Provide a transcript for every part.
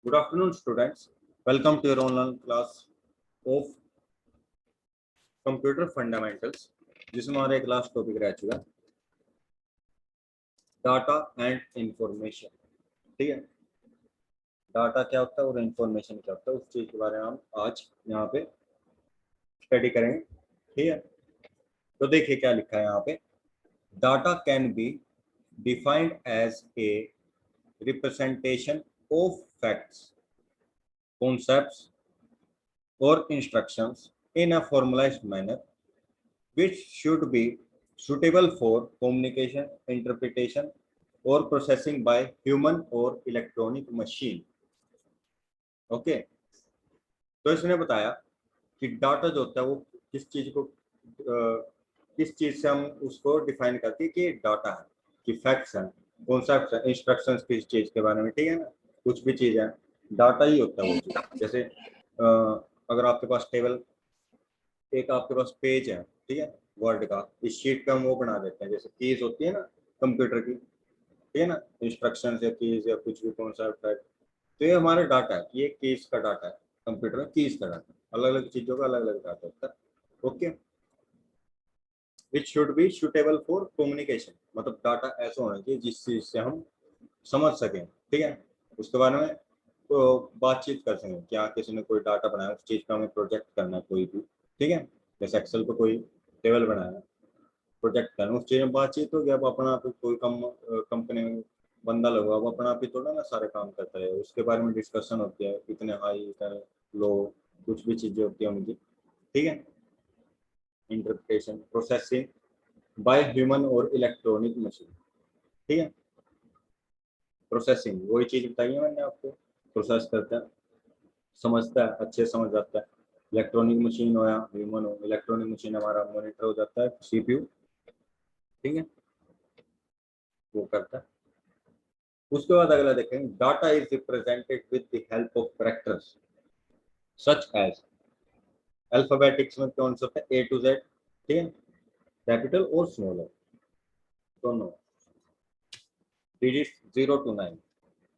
Good afternoon, students. Welcome to your online class of Computer Fundamentals. जिसमें हमारा एक last topic रह चुका डाटा एंड इंफॉर्मेशन. ठीक है, डाटा क्या होता है और इंफॉर्मेशन क्या होता है, उस चीज के बारे में हम आज यहाँ पे स्टडी करेंगे. ठीक है, तो देखिए क्या लिखा है यहाँ पे. Data can be defined as a representation of facts, concepts or instructions in a formalized manner which should be suitable for communication, interpretation or processing by human or electronic machine. Okay, तो इसने बताया कि data जो होता है वो किस चीज को किस चीज से हम उसको डिफाइन करते हैं कि डाटा है, कि फैक्ट्स हैं, कॉन्सेप्ट्स हैं, इंस्ट्रक्शंस किस चीज के बारे में. ठीक है ना, कुछ भी चीज है डाटा ही होता है वो चीज. जैसे अगर आपके पास टेबल, एक आपके पास पेज है, ठीक है, वर्ड का, इस शीट पे हम वो बना देते हैं जैसे कीज होती है ना कंप्यूटर की. ठीक है ना, इंस्ट्रक्शंस या कीज या कुछ भी कॉन्सेप्ट है, तो ये हमारा डाटा है. ये कीज का डाटा है, कंप्यूटर में कीज का डाटा. अलग अलग चीजों का अलग अलग डाटा होता है. Okay, which should be suitable for communication, मतलब डाटा ऐसा होना चाहिए जिस चीज से हम समझ सकें. ठीक है, उसके बारे में तो बातचीत कर सकें. क्या किसी ने कोई डाटा बनाया, उस चीज का हमें प्रोजेक्ट करना है कोई भी. ठीक है, जैसे एक्सेल पे कोई टेबल बनाया, प्रोजेक्ट करना, उस चीज में बातचीत होगी. अब अपना आप कोई कंपनी में बंदा लगा, अब अपना आप ही थोड़ा ना सारे काम करता है, उसके बारे में डिस्कशन होती है, इतने हाई इतने लो, कुछ भी चीजें होती है उनकी. ठीक है, इंटरप्रिटेशन, प्रोसेसिंग बाय ह्यूमन और इलेक्ट्रॉनिक मशीन. ठीक है, प्रोसेसिंग वही चीज बताई है मैंने आपको, प्रोसेस करता है, समझता है, अच्छे से समझ जाता है. इलेक्ट्रॉनिक मशीन हो या ह्यूमन हो, इलेक्ट्रॉनिक मशीन हमारा मॉनिटर हो जाता है, सीपीयू. ठीक है, वो करता है. उसके बाद अगला देखेंगे, data is represented with the help of characters such as. Alphabetics में कौन सा है, ए टू जेड. ठीक है, कैपिटल और स्मॉल है दोनों. डिजिट 0 to 9,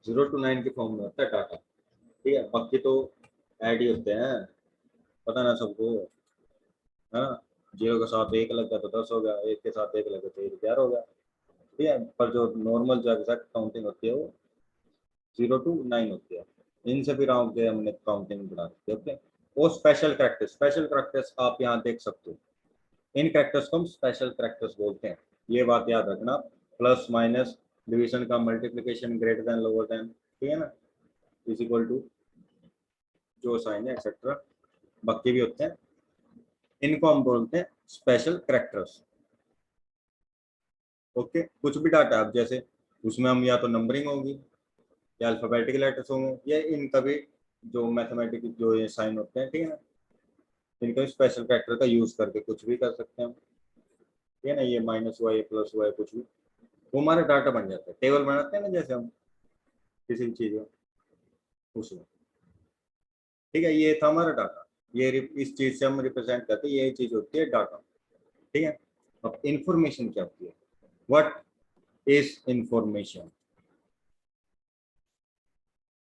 0 to 9 के फॉर्म में होता है डाटा. ठीक है, बाकी तो ऐड ही होते हैं, पता ना सबको, है ना. 0 के साथ 1 लग गया तो 10 हो गया, 1 के साथ 1 लग गया तो 11 हो गया. ठीक है, पर जो नॉर्मल जो एग्जैक्ट काउंटिंग होती है वो 0 to 9 होती है. इनसे भी राउंड के हमने काउंटिंग बढ़ा दी. ओके, वो स्पेशल कैरेक्टर्स, स्पेशल कैरेक्टर्स आप यहाँ देख सकते हो. इन कैरेक्टर्स को हम स्पेशल कैरेक्टर्स बोलते हैं, ये बात याद रखना. प्लस माइनस, डिवीजन का, multiplication, greater than, lower than, ठीक है ना, इज इक्वल टू, जो साइन है एक्सेट्रा, बाकी भी होते हैं, इनको हम बोलते हैं स्पेशल कैरेक्टर्स. ओके, कुछ भी डाटा आप जैसे उसमें हम या तो नंबरिंग होगी या अल्फाबेटिकल लेटर्स होंगे या इनका भी जो मैथमेटिक जो ये साइन होते हैं. ठीक है ना, इनका स्पेशल कैरेक्टर का यूज करके कुछ भी कर सकते हैं हम. ठीक है ना, ये माइनस हुआ, ये प्लस हुआ, कुछ भी, वो हमारा डाटा बन जाता है. टेबल बनाते हैं ना जैसे हम किसी भी चीज में, उसमें. ठीक है, ये था हमारा डाटा. ये इस चीज से हम रिप्रेजेंट करते हैं, ये चीज होती है डाटा. ठीक है, अब इंफॉर्मेशन क्या होती है, what is information,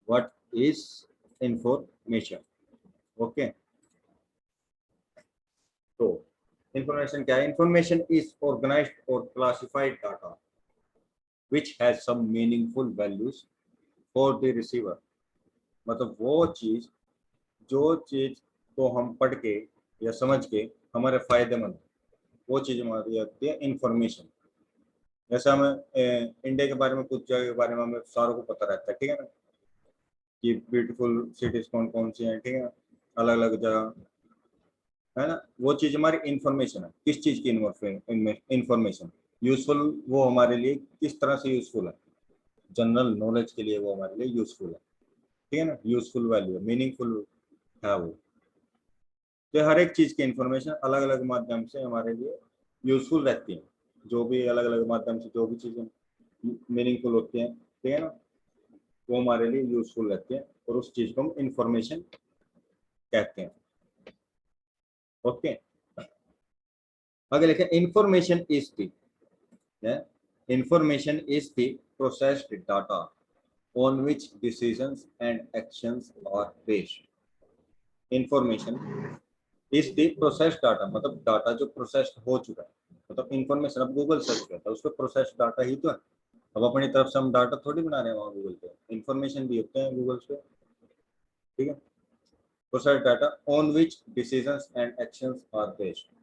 what is information. Okay, तो इंफॉर्मेशन क्या है. इंफॉर्मेशन इज ऑर्गेनाइज्ड और classified data which has some meaningful values for the receiver. मतलब वो चीज, जो चीज को हम पढ़ के या समझ के हमारे फायदेमंद, वो चीज हमारी आती है इंफॉर्मेशन. जैसे हमें इंडिया के बारे में, कुछ जगह के बारे में हमें सारों को पता रहता है. ठीक है ना, कि ब्यूटीफुल सिटीज कौन कौन सी हैं. ठीक है, अलग अलग जगह, है ना, वो चीज हमारी इंफॉर्मेशन है. किस चीज की इंफॉर्मेशन, यूजफुल, वो हमारे लिए किस तरह से यूजफुल है, जनरल नॉलेज के लिए वो हमारे लिए यूजफुल है. ठीक है ना, यूजफुल वैल्यू, मीनिंगफुल है वो. तो हर एक चीज की इंफॉर्मेशन अलग अलग माध्यम से हमारे लिए यूजफुल रहती है. जो भी अलग अलग माध्यम से जो भी चीजें मीनिंगफुल होती हैं, ठीक है ना, वो हमारे लिए यूजफुल रहती है और उस चीज को हम इंफॉर्मेशन कहते हैं. ओके, आगे लिखे, information is the, information is the processed data on which decisions and actions are based. Information is the processed data, मतलब डाटा जो प्रोसेस्ड हो चुका है, मतलब इंफॉर्मेशन अब गूगल सर्च करता है उसको प्रोसेस्ड डाटा ही तो है। अब अपनी तरफ से हम डाटा थोड़ी बना रहे हैं वहाँ गूगल पे, इंफॉर्मेशन भी होते हैं गूगल पे, ठीक है। Processed data on which decisions and actions are based.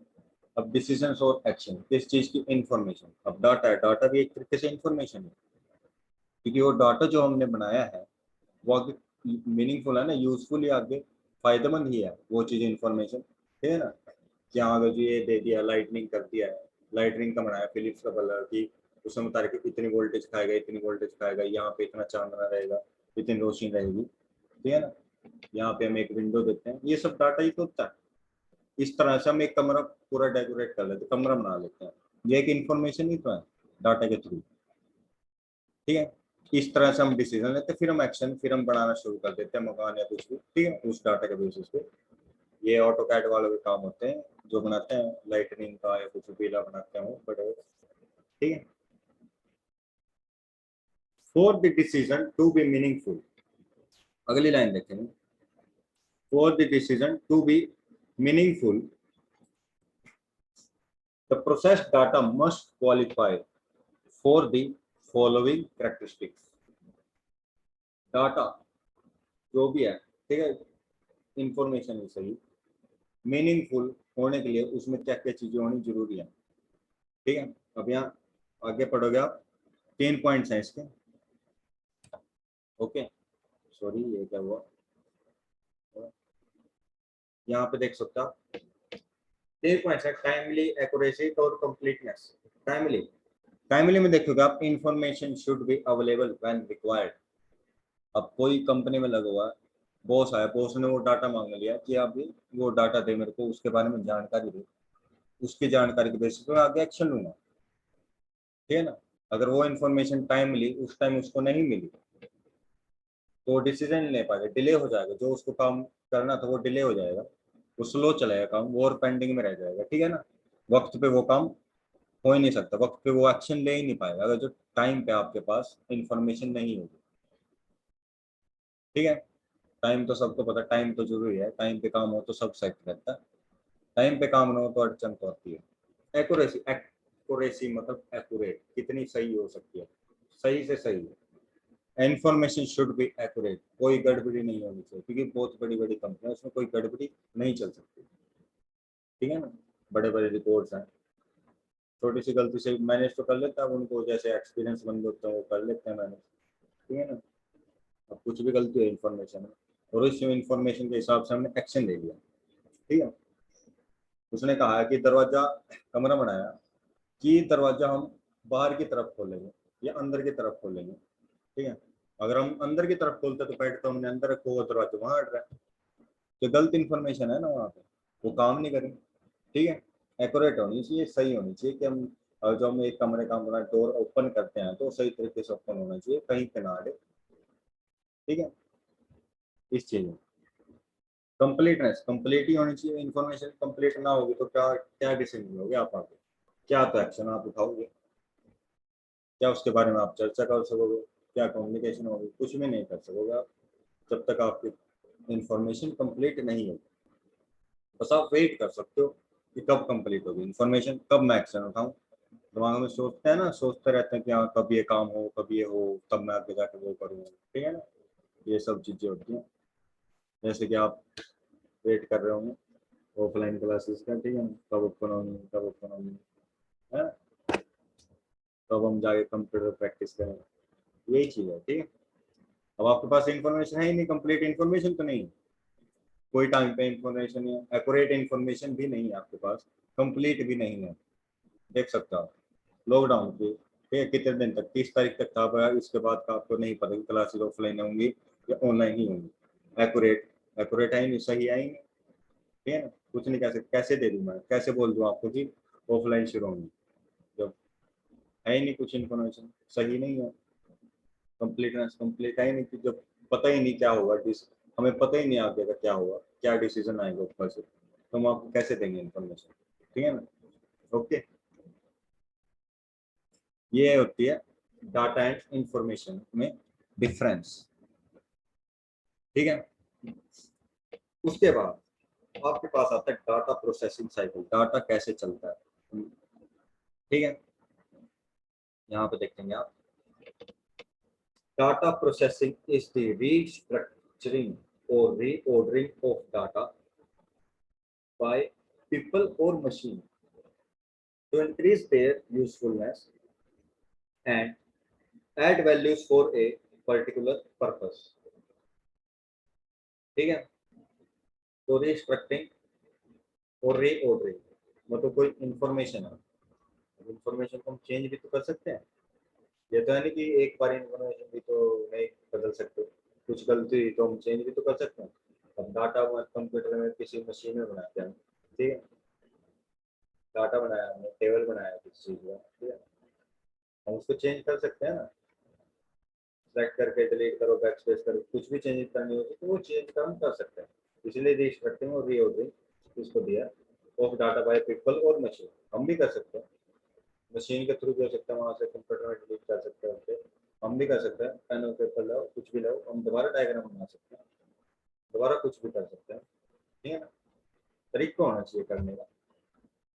अब डिसीजंस और एक्शन किस चीज की, इंफॉर्मेशन। अब डाटा है, डाटा भी एक तरीके से इंफॉर्मेशन है, क्योंकि वो डाटा जो हमने बनाया है वो आगे मीनिंगफुल है ना, यूजफुल ही आगे फायदेमंद ही है वो चीज, इंफॉर्मेशन, ठीक है ना। कि हाँ अगर जो ये दे दिया, लाइटनिंग कर दिया है, लाइटनिंग का बनाया फिलिप्स का बल्ब की, उसमें बता रहे कि इतनी वोल्टेज खाएगा, इतनी वोल्टेज खाएगा, यहाँ पे इतना चांदना रहेगा, इतनी रोशनी रहेगी, ठीक है ना। यहाँ पे हम एक विंडो देते हैं, ये सब डाटा ही तो होता है। इस तरह से हम एक कमरा पूरा डेकोरेट कर लेते, कमरा बना लेते हैं, ये एक इंफॉर्मेशन ही तो है डाटा के थ्रू, ठीक है। इस तरह से हम डिसीजन लेते हैं, फिर हम एक्शन, फिर हम बनाना शुरू कर देते हैं मकान या कुछ भी, ठीक है, उस डाटा के बेसिस पे। ये ऑटो कैड वालों के काम होते हैं जो बनाते हैं लाइटनिंग का या कुछ पीला बनाते हैं वो बड़े, ठीक है। For the decision to be meaningful, अगली लाइन देखेंगे। For the decision to be meaningful the processed data must qualify for the following characteristics. Data जो भी है, ठीक है, इंफॉर्मेशन ही सही, मीनिंगफुल होने के लिए उसमें क्या क्या चीजें होनी जरूरी है, ठीक है। अब यहाँ आगे पढ़ोगे आप, 3 पॉइंट्स हैं इसके, ओके। सॉरी ये क्या हुआ, यहाँ पे देख सकते हो आप 3 पॉइंट्स है, टाइमली, एक्यूरेसी और कंप्लीटनेस। टाइमली, टाइमली में देखोगे आप, information should be available when required. अब कोई कंपनी में लगा हुआ है, बॉस आया, बॉस ने वो डाटा मांग लिया कि आप भी वो डाटा दे मेरे को, उसके बारे में जानकारी दे, उसकी जानकारी के बेसिस पे आगे एक्शन लूंगा, ठीक है ना। अगर वो इन्फॉर्मेशन टाइमली उस टाइम उसको नहीं मिली तो डिसीजन नहीं ले पाएगा, डिले हो जाएगा, जो उसको काम करना था वो डिले हो जाएगा, वो स्लो चलेगा काम, वो और पेंडिंग में रह जाएगा, ठीक है ना। वक्त पे वो काम हो ही नहीं सकता, वक्त पे वो एक्शन ले ही नहीं पाएगा अगर जो टाइम पे आपके पास इंफॉर्मेशन नहीं होगी, ठीक है। टाइम तो सबको पता, टाइम तो जरूरी है, टाइम पे काम हो तो सब सेट रहता है, टाइम पे काम ना हो तो अड़चन तो आती है। एक्यूरेसी, एक्यूरेसी मतलब एक्यूरेट, कितनी सही हो सकती है, सही से सही है। इंफॉर्मेशन शुड बी एक्यूरेट, कोई गड़बड़ी नहीं होनी चाहिए, क्योंकि बहुत बड़ी बड़ी कंपनी है उसमें कोई गड़बड़ी नहीं चल सकती, ठीक है ना। बड़े बड़े रिपोर्ट्स हैं, छोटी सी गलती से मैनेज तो कर लेता है, अब उनको जैसे एक्सपीरियंस बंद होता है वो कर लेते हैं मैनेज, ठीक है ना। अब कुछ भी गलती है इन्फॉर्मेशन में, और इस इन्फॉर्मेशन के हिसाब से हमने एक्शन ले लिया, ठीक है। उसने कहा है कि दरवाजा, कमरा बनाया कि दरवाजा हम बाहर की तरफ खोलेंगे या अंदर की तरफ खोलेंगे, ठीक है। अगर हम अंदर की तरफ खोलते तो बेड तो हमने अंदर रखो, वो दरवाजा वहां हट रहा है, तो गलत इन्फॉर्मेशन है ना वहाँ पे, वो काम नहीं करेंगे, ठीक है। एक्यूरेट होनी चाहिए, सही होनी चाहिए कि हम जो हम एक कमरे का अपना डोर ओपन करते हैं तो सही तरीके से ओपन होना चाहिए, कहीं पे ना अड़े, ठीक है। इस चीज में कंप्लीटनेस, कंप्लीट ही होनी चाहिए, इन्फॉर्मेशन कंप्लीट ना होगी तो क्या क्या डिसीजन लोगे आप आगे, क्या तो एक्शन आप उठाओगे, क्या उसके बारे में आप चर्चा कर सकोगे, क्या कम्युनिकेशन होगी, कुछ भी नहीं कर सकोगे आप जब तक आपकी इंफॉर्मेशन कंप्लीट नहीं होगी। बस आप वेट कर सकते हो कि कब कंप्लीट होगी इंफॉर्मेशन, कब मैं एक्शन उठाऊं। दिमाग में सोचते हैं ना, सोचते रहते हैं कि हाँ कब ये काम हो, कब ये हो, तब मैं आगे जाके वो करूँ, ठीक है ना। ये सब चीजें होती हैं, जैसे कि आप वेट कर रहे होंगे ऑफलाइन क्लासेस का, ठीक है ना, कब ओपन होंगी, कब ओपन होंगी, है ना? तब हम जाके कंप्यूटर प्रैक्टिस करें, यही चीज है, ठीक है। अब आपके पास इंफॉर्मेशन है ही नहीं, कंप्लीट इंफॉर्मेशन तो नहीं है, कोई टाइम पे इंफॉर्मेशन है, एक्यूरेट इंफॉर्मेशन भी नहीं है आपके पास, कंप्लीट भी नहीं है। देख सकते हो आप लॉकडाउन की, ठीक है, कितने दिन तक, 30 तारीख तक था, इसके बाद का आपको नहीं पता कि क्लासेस ऑफलाइन होंगी या ऑनलाइन ही होंगी। एक्यूरेट, एक्यूरेट है नहीं, सही है ही नहीं, ठीक है ना। कुछ नहीं, कैसे कैसे दे दूँ मैं, कैसे बोल दूँ आपको कि ऑफलाइन शुरू होंगी जब है ही नहीं कुछ इन्फॉर्मेशन, सही नहीं है। कंप्लीटनेस, कंप्लीट है ही नहीं कि जब पता ही नहीं क्या होगा, हमें पता ही नहीं आगे का क्या होगा, क्या डिसीजन आएगा ऊपर से, तो हम आपको कैसे देंगे इन्फॉर्मेशन, ठीक है ना। ओके, ये होती है डाटा एंड इंफॉर्मेशन में डिफरेंस, ठीक है। उसके बाद आपके पास आता है डाटा प्रोसेसिंग साइकिल, डाटा कैसे चलता है, ठीक है। यहाँ पे देखेंगे आप, data processing is the restructuring और reordering of data by people और machine to increase their usefulness and add values for a particular purpose, ठीक है। तो रीस्ट्रक्चरिंग और रीऑर्डरिंग मतलब कोई इंफॉर्मेशन है, इंफॉर्मेशन को हम चेंज भी तो कर सकते हैं, ये तो है नहीं कि एक बार इंफॉर्मेशन भी तो नहीं बदल सकते, कुछ गलती तो हम चेंज भी तो कर सकते हैं। अब डाटा कंप्यूटर में किसी मशीन में बनाते हैं, ठीक है, डाटा बनाया हमने, टेबल बनाया किसी चीज का, ठीक है, हम उसको चेंज कर सकते हैं ना, सेलेक्ट करके डिलीट करो, बैक स्पेस करो, कुछ भी चेंज करनी होगी तो वो चेंज का हम कर सकते हैं। इसलिए रीस्ट्रक्चरिंग और रीऑर्डरिंग इसको दिया, ऑफ डाटा बाय पीपल और मशीन, हम भी कर सकते हैं, मशीन के थ्रू भी हो सकता है, वहां से कंप्यूटर में डिलीट कर सकते हैं उससे, हम भी कर सकते हैं, पेन और पेपर लो, कुछ भी लो, हम दोबारा डायग्राम बना सकते हैं, दोबारा कुछ भी कर सकते हैं, ठीक है ना, तरीका होना चाहिए करने का,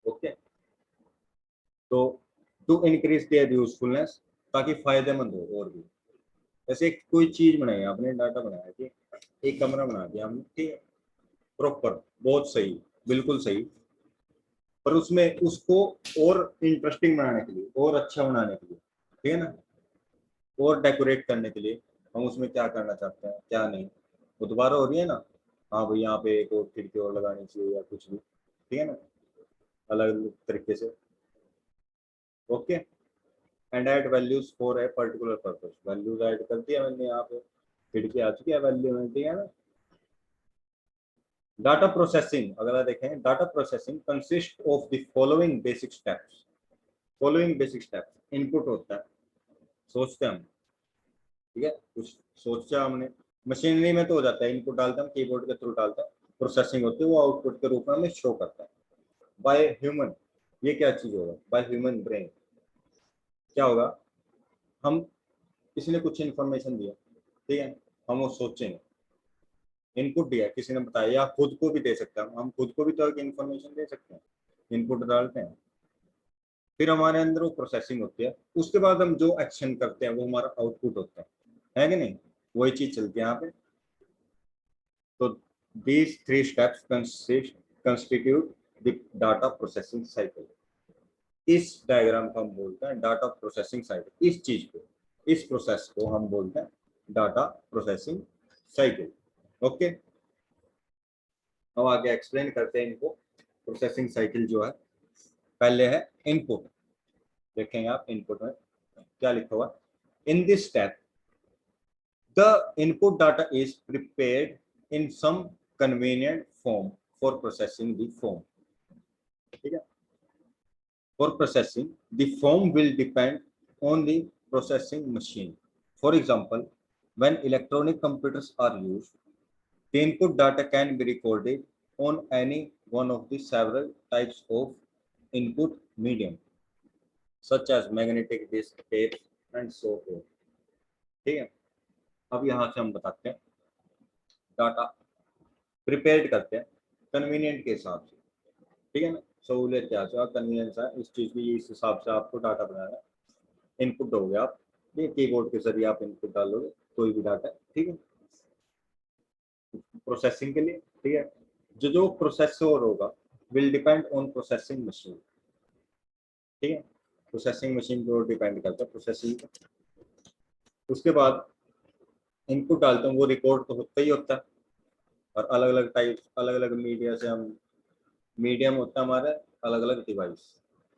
ओके। तो टू इंक्रीज देयर यूजफुलनेस, ताकि फायदेमंद हो और भी, जैसे कोई चीज बनाई आपने, डाटा बनाया, ठीक, एक कमरा बना दिया हमने, ठीक है, प्रॉपर, बहुत सही, बिल्कुल सही, पर उसमें उसको और इंटरेस्टिंग बनाने के लिए, और अच्छा बनाने के लिए, ठीक है ना, और डेकोरेट करने के लिए हम उसमें क्या करना चाहते हैं, क्या नहीं, वो दोबारा हो रही है ना, हाँ भाई यहाँ पे एक और खिड़की और लगानी चाहिए या कुछ भी, ठीक है ना, अलग अलग तरीके से, okay. And add values for a particular purpose, values add कर दिया मैंने, यहाँ पे खिड़की आ चुकी है वैल्यू में, ठीक है ना। डाटा प्रोसेसिंग अगर आप देखें, data processing consist of the following basic steps, following basic steps, input होता है, सोचते हैं हम, ठीक है, कुछ सोचा हमने, मशीनरी में तो हो जाता है, इनपुट डालते हैं कीबोर्ड के थ्रू डालते हैं, प्रोसेसिंग होती है, वो आउटपुट के रूप में हमें शो करता है। बाय ह्यूमन, ये क्या चीज होगा, बाय ह्यूमन ब्रेन, क्या होगा, हम, किसी ने कुछ इन्फॉर्मेशन दिया, ठीक है, हम वो सोचेंगे, इनपुट दिया किसी ने बताया, या खुद को भी दे सकते हैं हम खुद को भी तो एक इन्फॉर्मेशन दे सकते हैं, इनपुट डालते हैं, फिर हमारे अंदर वो प्रोसेसिंग होती है, उसके बाद हम जो एक्शन करते हैं वो हमारा आउटपुट होता है कि नहीं, वही चीज चलती है यहाँ पे। तो these three steps constitute the data processing cycle, इस डायग्राम को हम बोलते हैं डाटा प्रोसेसिंग साइकिल, इस चीज को, इस प्रोसेस को हम बोलते हैं डाटा प्रोसेसिंग साइकिल, ओके। अब आगे एक्सप्लेन करते हैं इनको। प्रोसेसिंग साइकिल जो है, पहले है इनपुट, देखेंगे आप इनपुट में क्या लिखा हुआ, in this step the input data is prepared in some convenient form for processing the form, ठीक है। For processing, the form will depend on the processing machine. For example, when electronic computers are used, the input data can be recorded on any one of the several types of input medium, such as magnetic disk, tapes, and so forth. ठीक है, अब यहाँ से हम बताते हैं, data prepared करते हैं कन्वीनियंट के हिसाब से, ठीक है ना, सहूलियत क्या है, कन्वीनियंस है इस चीज की, इस हिसाब से आपको डाटा बनाना है, इनपुट हो गया आप, ये कीबोर्ड के जरिए आप इनपुट डालोगे कोई भी डाटा, ठीक है, प्रोसेसिंग के लिए, ठीक है। जो जो प्रोसेसर होगा will depend on processing machine, ठीक है, प्रोसेसिंग मशीन को डिपेंड करता है प्रोसेसिंग। उसके बाद इनपुट डालते हैं, वो रिकॉर्ड तो होता ही होता है, और अलग अलग टाइप, अलग अलग मीडिया से हम, मीडियम होता है हमारे, अलग अलग डिवाइस,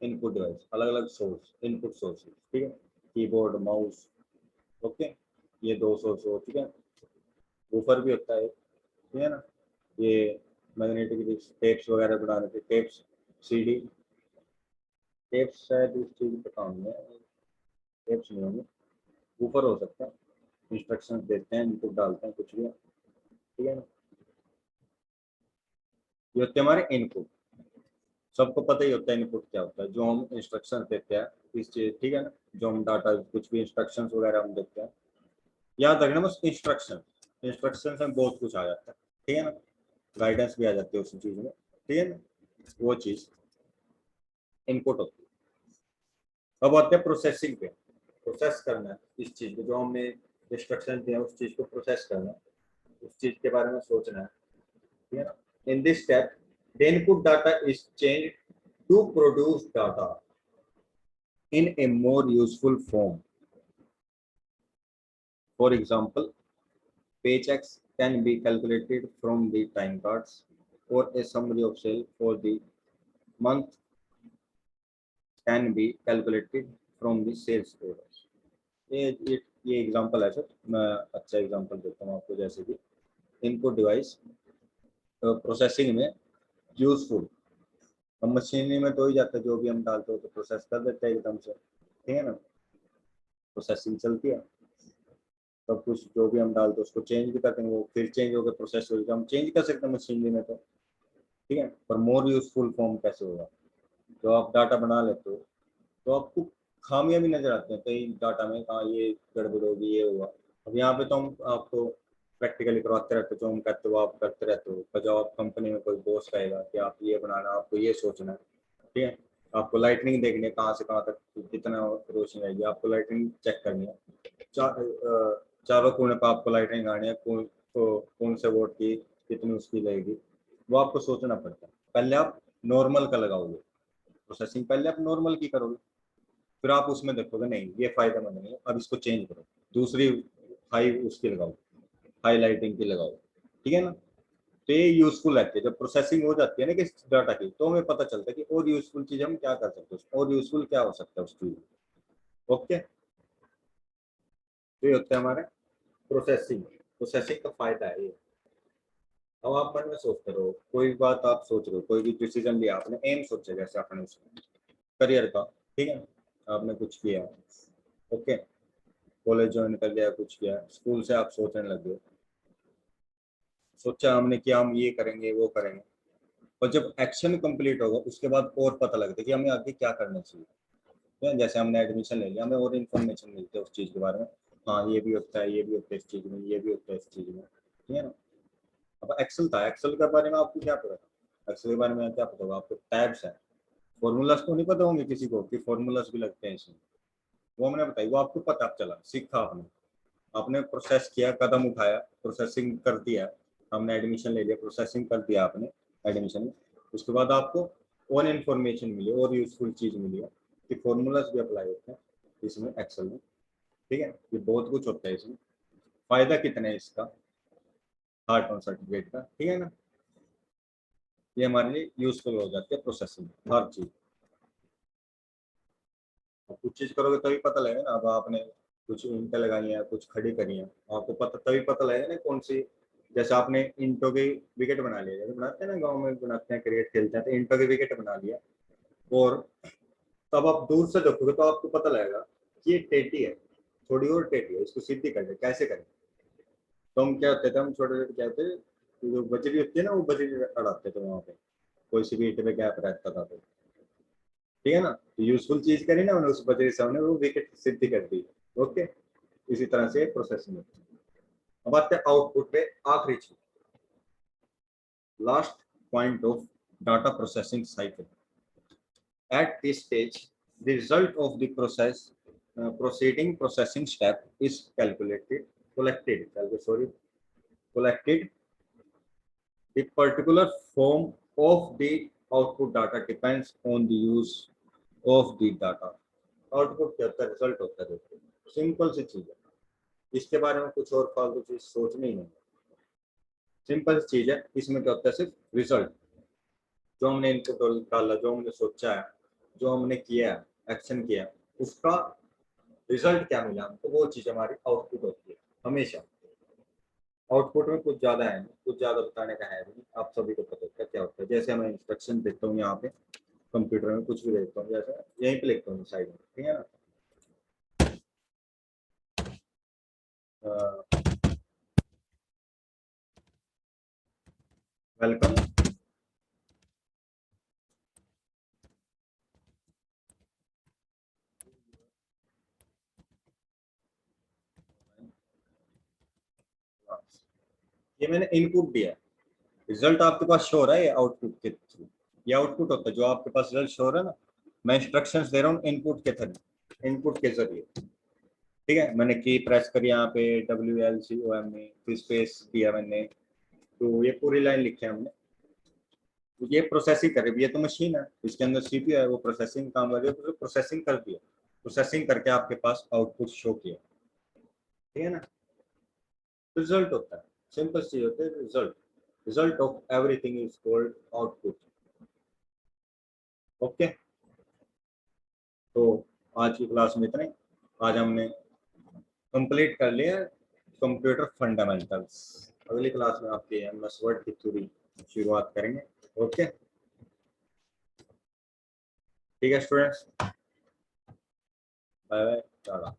इनपुट डिवाइस, अलग अलग सोर्स, इनपुट सोर्सेज, ठीक है, कीबोर्ड, माउस, ओके, ये दो सोर्स हो चुके हैं, वूफर भी होता है, ठीक है ना, ये मैग्नेटिक डिस्क, टेप्स वगैरह बनाने के, टेप्स, सीडी, टेप्स शायद इस चीज पे काम में है, टेप्स नहीं होंगे, वूफर हो सकता है, इंस्ट्रक्शंस देते हैं, इनपुट डालते हैं कुछ भी, ठीक है ना, ये होते हैं हमारे इनपुट, सबको पता ही होता है इनपुट क्या होता है, जो हम इंस्ट्रक्शन देते हैं इस चीज, ठीक है ना, जो हम डाटा कुछ भी इंस्ट्रक्शंस वगैरह हम देते हैं, याद रखना बस इंस्ट्रक्शन, इंस्ट्रक्शन में बहुत कुछ आ जाता है, ठीक है ना, गाइडेंस भी आ जाती है उस चीज में, ठीक है ना, वो चीज इनपुट होती है। अब आते हैं प्रोसेसिंग पे, प्रोसेस करना है इस चीज को, जो हमने इंस्ट्रक्शन दिया उस चीज को प्रोसेस करना है, उस चीज के बारे में सोचना है, ठीक है ना। In this step the input data is change to produce data in a more useful form. For example, paychecks can be calculated from the time cards, or a summary of sale for the month can be calculated from the sales orders. ये example है sir, मैं अच्छा example देता हूँ आपको, जैसे कि input device processing में यूजफुल, हम मशीनरी में तो ही जाते हैं, जो भी हम डालते हो तो प्रोसेस कर देते हैं एकदम से, ठीक है ना, प्रोसेसिंग चलती है, सब कुछ जो भी हम डालते हैं उसको चेंज भी करते हैं, वो फिर चेंज होकर प्रोसेस होगा, हम चेंज कर सकते हैं मशीनरी में तो, ठीक है। पर मोर यूजफुल फॉर्म कैसे होगा, जो आप डाटा बना लेते हो तो आपको खामियां भी नजर आती हैं कई डाटा में, कहाँ ये गड़बड़ होगी, ये होगा। अब यहाँ पे तो हम आपको प्रैक्टिकली करवाते रहते हो, जो हम करते हो आप करते रहते हो, पर जब आप कंपनी में कोई बॉस कहेगा कि आप ये बनाना, आपको ये सोचना है, ठीक है, आपको लाइटनिंग देखनी है कहाँ से कहाँ तक कितना रोशनी आएगी, आपको लाइटनिंग चेक करनी है, चारों कोने पर आपको लाइटिंग लगानी है, कौन से वोट की कितनी उसकी लगेगी, वो आपको सोचना पड़ता है। पहले आप नॉर्मल का लगाओगे, प्रोसेसिंग पहले आप नॉर्मल की करोगे, फिर आप उसमें देखोगे नहीं ये फायदेमंद नहीं है, अब इसको चेंज करो, दूसरी हाई उसकी लगाओ, हाई लाइटिंग की लगाओ, ठीक है ना। तो ये यूजफुल रहती है, जब प्रोसेसिंग हो जाती है ना किस डाटा की, तो हमें पता चलता है कि और यूजफुल चीज हम क्या कर सकते हैं, और यूजफुल क्या हो सकता है उस चीज में। ओके, तो ये होता है हमारे प्रोसेसिंग, प्रोसेसिंग का फायदा है ये। अब आप मन में सोचते रहो, कोई बात आप सोच रहे हो, कोई भी डिसीजन लिया आपने, एम सोचा जैसे आपने उसमें करियर का, ठीक है, आपने कुछ किया, ओके, कॉलेज ज्वाइन कर लिया, कुछ किया, स्कूल से आप सोचने लगे, सोचा हमने कि हम ये करेंगे वो करेंगे, और जब एक्शन कंप्लीट होगा उसके बाद और पता लगता है कि हमें आगे क्या करना चाहिए, ठीक है? जैसे हमने एडमिशन ले लिया, हमें और इन्फॉर्मेशन मिलती है उस चीज़ के बारे में, हाँ ये भी होता है, ये भी होता है इस चीज़ में, ये भी होता है इस चीज़ में, ठीक है ना। अब एक्सेल था, एक्सेल के बारे में आपको क्या पता था, एक्सेल के बारे में क्या पता होगा आपको, टैब्स है, फॉर्मूलाज तो नहीं पता होंगे किसी को कि फॉर्मूलाज भी लगते हैं इसमें, वो हमने बताई, वो आपको पता चला, सीखा आपने, आपने प्रोसेस किया, कदम उठाया, प्रोसेसिंग कर दिया, हमने एडमिशन ले लिया, प्रोसेसिंग कर दिया आपने एडमिशन में, उसके बाद आपको और इन्फॉर्मेशन मिली और यूजफुल चीज मिली है कि फॉर्मूलाज भी अप्लाई होते हैं इसमें एक्सेल में, ठीक है, ये बहुत कुछ होता है इसमें। फायदा कितना है इसका, हार्ट ऑन सर्टिफिकेट का, ठीक है ना, ये हमारे लिए यूजफुल हो जाती है प्रोसेसिंग हर चीज। अब कुछ चीज करोगे तभी पता लगेगा ना, अब आपने कुछ ईंटें लगाई हैं, कुछ खड़ी करी हैं, आपको पता तभी पता लगेगा ना कौन सी, जैसे आपने ईंटों की विकेट बना लिया, जैसे बनाते हैं ना गाँव में, बनाते हैं क्रिकेट खेलते हैं, तो ईंटों की विकेट बना लिया, और तब आप दूर से देखोगे तो आपको पता लगेगा कि ये टेढ़ी है, थोड़ी और टेढ़ी है, इसको सीधी कर दे, कैसे करें। तो हम क्या होते थे, हम छोटे छोटे क्या होते थे, जो बजरी होती है ना, वो बजरी अड़ाते थे वहां पे, कोई सी भी ईंट पे गैप रहता था तो, ठीक है ना, तो यूजफुल चीज करी ना उन्होंने, उस बजरी से हमने वो विकेट सिद्धि कर दी। ओके, इसी तरह से प्रोसेसिंग होती है। अब आते हैं आउटपुट पे, आखिरी चीज, last point of data processing cycle. At this stage the result of the process proceeding processing step is collected. The particular form of the output data depends on the use of the data. Output क्या होता है, result होता है, दोस्तों simple सी चीज है, इसके बारे में कुछ और फालतू चीज सोचनी नहीं, सिंपल सी चीज है, इसमें क्या होता है, सिर्फ रिजल्ट, जो हमने इनपुट डाला, जो हमने सोचा है, जो हमने किया है, एक्शन किया, उसका रिजल्ट क्या मिला हमको, वो चीज हमारी आउटपुट होती है हमेशा। आउटपुट में कुछ ज्यादा है नहीं, कुछ ज्यादा बताने का है नहीं, आप सभी को पता होता है क्या होता है। जैसे मैं इंस्ट्रक्शन देखता हूँ यहाँ पे कंप्यूटर में, कुछ भी देखता हूँ, जैसे यहीं पे लिखता हूँ साइड में, ठीक है ना, वेलकम, ये मैंने इनपुट दिया, रिजल्ट आपके पास शो हो रहा है आउटपुट के थ्रू। ये आउटपुट होता है जो आपके पास रिजल्ट शो हो रहा है ना, मैं इंस्ट्रक्शंस दे रहा हूँ इनपुट के थ्रू, इनपुट के जरिए। ठीक है, मैंने की प्रेस करी यहाँ पे WLCOM में, फिर स्पेस दिया मैंने, तो ये पूरी लाइन लिखी है हमने। तो ये प्रोसेसिंग कर रही है, ये तो मशीन है, इसके अंदर CPU है, वो प्रोसेसिंग काम कर रही है, तो प्रोसेसिंग कर दिया, प्रोसेसिंग करके आपके पास आउटपुट शो किया। ठीक है ना, रिजल्ट होता है, सिंपल चीज होता है result, result of everything is called output. Okay, तो आज की क्लास में इतने, आज हमने कंप्लीट कर लिया कंप्यूटर फंडामेंटल्स। अगली क्लास में आपके MS वर्ड की थोड़ी शुरुआत करेंगे। ओके, ठीक है स्टूडेंट्स, बाय बाय, टाटा।